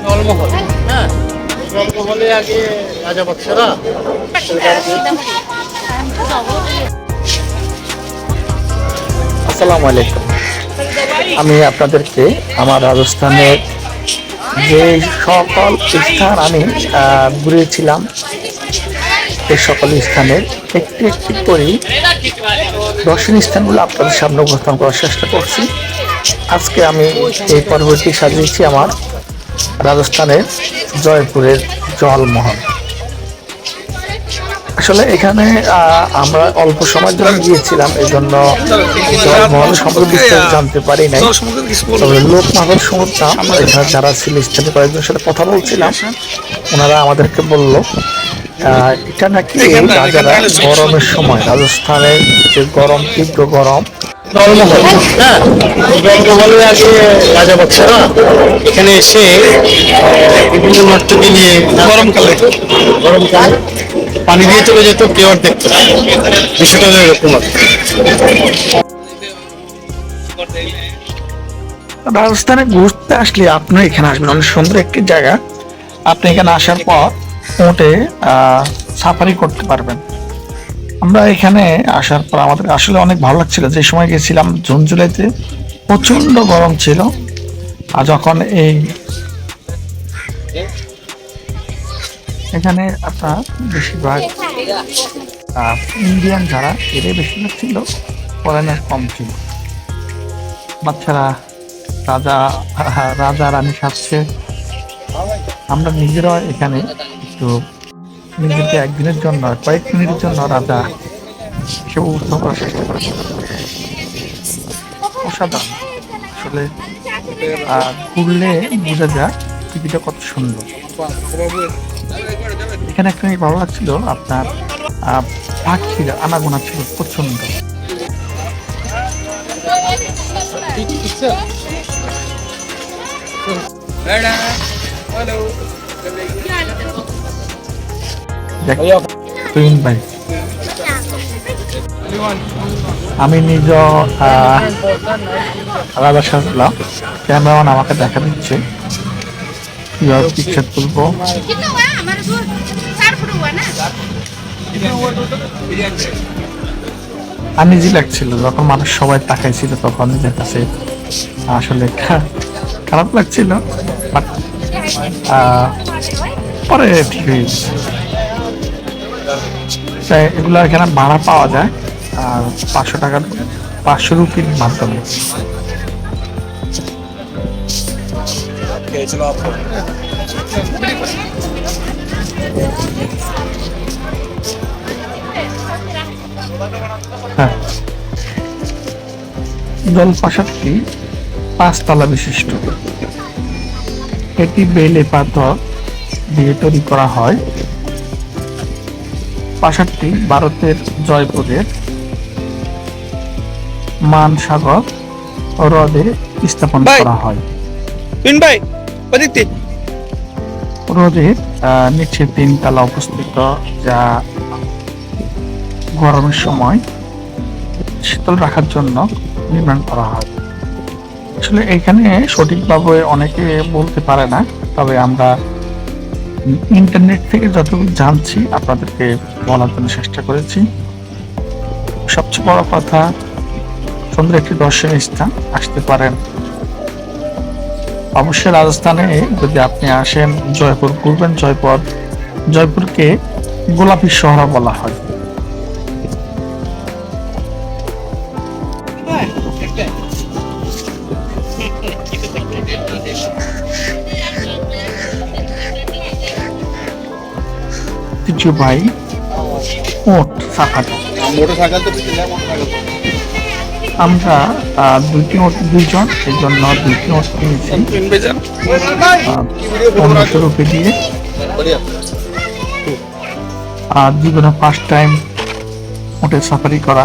জলমহল, হ্যাঁ, জলমহলে আগে রাজা বাদশারা। আসসালামু আলাইকুম। আমি আপনাদেরকে আমার রাজস্থানের যে সকল স্থান আমি ঘুরেছিলাম এই সকল স্থানের একটি একটি করে দর্শনীয় স্থানগুলো আপনাদের সামনে উপস্থাপন করার চেষ্টা করছি। আজকে আমি এই পর্বটি সাজিয়েছি আমার রাজস্থানের জয়পুরের জলমহল। আসলে এখানে আমরা অল্প সময়ের জন্য গিয়েছিলাম, এই জন্য জলমহল সম্পর্কে বিস্তারিত জানতে পারি নাই। তবে লোক মাহল শুনতাম, এখানে যারা ছিল স্থানীয় কয়েকজনের সাথে কথা বলছিলাম, ওনারা আমাদেরকে বলল এটা নাকি রাজারা গরমের সময় রাজস্থানের যে গরম, তীব্র গরম, জলমহল, হ্যাঁ, জলমহলে আগে রাজা বাদশারা এখানে এসে বিভিন্ন নর্তকী নিয়ে গরমকালে পানি দিয়ে চলে যেত, কেউ আর দেখতো না। বিষয়টা এরকম আর কি। রাজস্থানে ঘুরতে আসলে আপনি এখানে আসবেন, অনেক সুন্দর একটি জায়গা। আপনি এখানে আসার পর উঠে সাফারি করতে পারবেন। আমরা এখানে আসার পর আমাদের আসলে অনেক ভালো লাগছিল। যে সময় গেছিলাম জুন জুলাইতে প্রচন্ড গরম ছিল, আর যখন এখানে আপনার বেশিরভাগ ইন্ডিয়ান যারা এদের বেশিরভাগ ছিল, ফরেনার কম ছিল। বাচ্চারা রাজা রানী সাজছে। আমরা নিজেরা এখানে একটু নিজেকে একদিনের জন্য, কয়েক মিনিটের জন্য রাজা হিসেবে উপস্থাপন করার চেষ্টা করি। অসাধারণ আসলে, ঘুরলে বোঝা যায় পৃথিবীটা কত সুন্দর। এখানে একটা ভালো লাগছিল, আপনার পাখির আনাগোনা ছিল প্রচন্ড। আমি নিজ রাজা সাজলাম, ক্যামেরাম্যান আমাকে দেখা দিচ্ছে কিভাবে পিকচার তুলবো। আনইজি লাগছিল যখন মানুষ সবাই তাকাইছিল, তখন নিজের কাছে আসলে খারাপ লাগছিল, বাট পরে ঠিক হয়ে গেছে। এগুলো এখানে ভাড়া পাওয়া যায়, আর 500 টাকা, 500 রুপির মাধ্যমে। হ্যাঁ, জলপ্রাসাদটি 5 তলা বিশিষ্ট। এটি বেলে পাথর দিয়ে তৈরি করা হয়। প্রাসাদটি ভারতের জয়পুরের মানসাগর হ্রদে স্থাপন করা হয়। হ্রদের নিচে 3 তলা অবস্থিত, যা গরমের সময় শীতল রাখার জন্য নির্মাণ করা হয়। আসলে এখানে সঠিকভাবে অনেকে বলতে পারে না, তবে আমরা ইন্টারনেট থেকে যতটুকু জানছি আপনাদেরকে বলার জন্য চেষ্টা করেছি। সবচেয়ে বড় কথা, সুন্দর একটি দর্শনীয় স্থান, আসতে পারেন অবশ্যই। রাজস্থানে যদি আপনি আসেন, জয়পুর ঘুরবেন। জয়পুরকে গোলাপি শহর বলা হয়। ভাই ওট সাফারি, আমরা দুইজন, এই জন্য 2টি ওট কিনেছি 1500 রুপি দিয়ে। জীবনে ফার্স্ট টাইম ওটে সাফারি করা।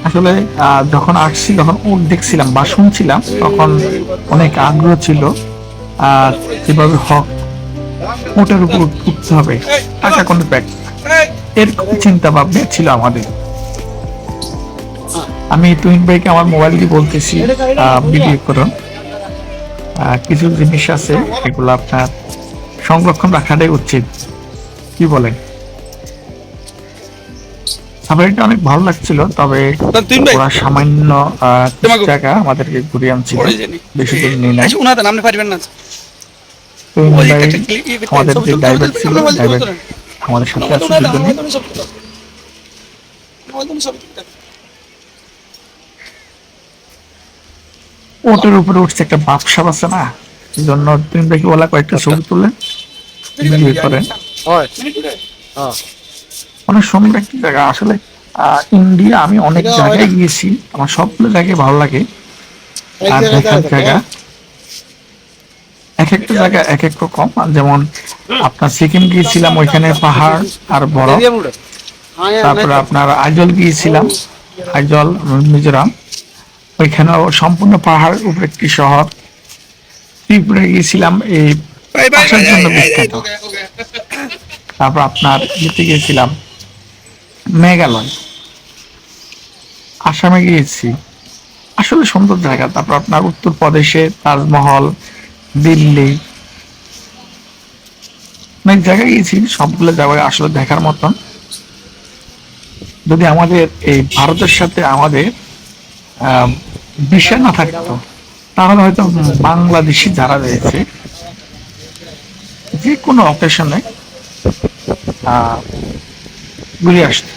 আসলে যখন আসছি, যখন উট দেখছিলাম বা শুনছিলাম, তখন অনেক আগ্রহ ছিল। আর যেভাবে উটের উপর উঠতে হবে, টাকা কোনো ব্যাগ, এরকম চিন্তা ভাবনা ছিল আমাদের। আমি তুহিন ভাইকে আমার মোবাইল দিয়ে বলতেছি ভিডিও করুন। কিছু জিনিস আছে এগুলো আপনার সংরক্ষণ রাখাটাই উচিত, কি বলেন? সাফারিটা অনেক ভালো লাগছিল, তবে ওরা সামান্য কিছু জায়গা আমাদেরকে ঘুরিয়ে আনছিল, বেশি দূর নিয়ে নাই। তুহিন ভাই আমাদের যে ড্রাইভার ছিল, ড্রাইভার আমাদের সাথে আছে দুজনে। ওটার উপরে উঠছে একটা বাপসাপ আছে না, এই জন্য তুহিন ভাইকে বলা কয়েকটা ছবি তুলে ভিডিও করেন। অনেক সুন্দর একটা জায়গা আসলে। ইন্ডিয়া আমি অনেক জায়গায় গিয়েছি, আমার সবগুলো জায়গায় ভালো লাগে। আর দেখার জায়গা এক একটা জায়গা এক এক রকম। যেমন আপনার সিকিম গিয়েছিলাম, ওইখানে পাহাড় আর বরফ। তারপরে আপনার আইজল গিয়েছিলাম, আইজল মিজোরাম, ওইখানেও সম্পূর্ণ পাহাড় উপরে একটি শহর। ত্রিপুরা গিয়েছিলাম এই আসার জন্য বিখ্যাত। তারপর আপনার ইয়েতে গিয়েছিলাম মেঘালয়, আসামে গিয়েছি, আসলে সুন্দর জায়গা। তারপর আপনার উত্তরপ্রদেশে তাজমহল, দিল্লি, অনেক জায়গায় গিয়েছি। সবগুলো জায়গায় আসলে দেখার মতন। যদি আমাদের এই ভারতের সাথে আমাদের ভিসা না থাকতো, তাহলে হয়তো বাংলাদেশি যারা রয়েছে যে কোনো অকেশনে ঘুরে আসতো।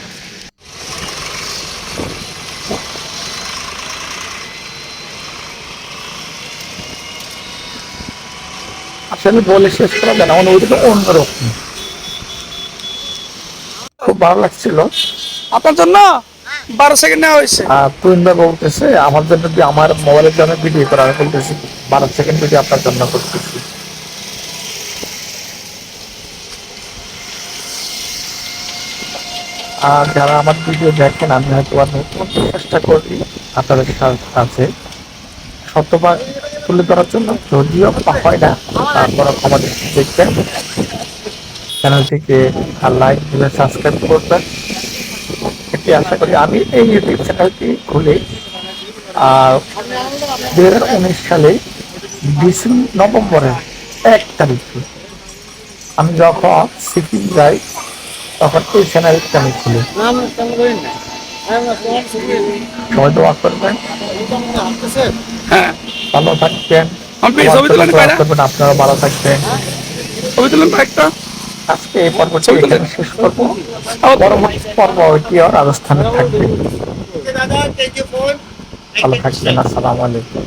আসলে বলে শেষ করা যায় না, অনুভূতিটা অন্যরকম, খুব ভালো লাগছিল। আপনার জন্য 12 সেকেন্ড নেওয়া হয়েছে। তুহিন ভাই বলতেছে আমার জন্য, যদি আমার মোবাইলের জন্য ভিডিও করা, আমি বলতেছি 12 সেকেন্ড ভিডিও আপনার জন্য করতেছি। আর যারা আমার ভিডিও দেখেন, আমি হয়তো নতুন চেষ্টা করি আপনাদের কাছে শতভাগ তুলে ধরার জন্য, যদিও হয় না, তারপর ক্ষমা দৃষ্টি দেখবেন। চ্যানেলটিকে লাইক দিলে সাবস্ক্রাইব করবেন, এটি আশা করি। আমি এই ইউটিউব চ্যানেলটি খুলে 2019 সালে নভেম্বরের 1 তারিখে আমি যখন সিকিম যাই, তখন এই চ্যানেলটা আমি খুলি। সবাই দোয়া করবেন, ভালো থাকবেন, করবেন, আপনারা ভালো থাকবেন। আজকে এই পর্বটি এখানে শেষ করবো। পরবর্তী পর্ব রাজস্থানে থাকবে। ভালো থাকবেন, আসসালামু আলাইকুম।